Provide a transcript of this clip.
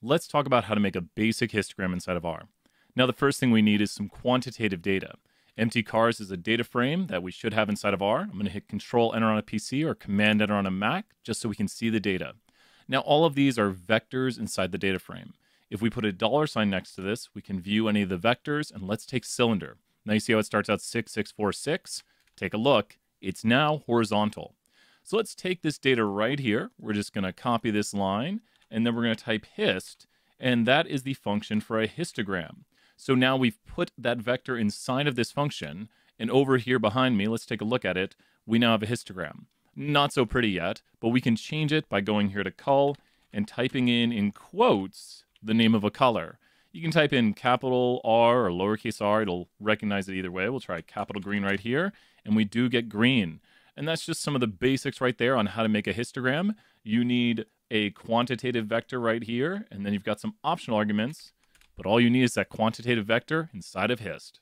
let's talk about how to make a basic histogram inside of R. Now, the first thing we need is some quantitative data. Empty cars is a data frame that we should have inside of R. I'm going to hit Control Enter on a PC or Command Enter on a Mac just so we can see the data. Now, all of these are vectors inside the data frame. If we put a $ next to this, we can view any of the vectors, and let's take cylinder. Now you see how it starts out 6646? Take a look. It's now horizontal. So let's take this data right here. We're just going to copy this line, and then we're going to type hist, and that is the function for a histogram. So now we've put that vector inside of this function, and over here behind me, let's take a look at it, we now have a histogram. Not so pretty yet, but we can change it by going here to col and typing in quotes, the name of a color. You can type in capital R or lowercase r, it'll recognize it either way. We'll try capital green right here, and we do get green. And that's just some of the basics right there on how to make a histogram. You need a quantitative vector right here, and then you've got some optional arguments, but all you need is that quantitative vector inside of hist.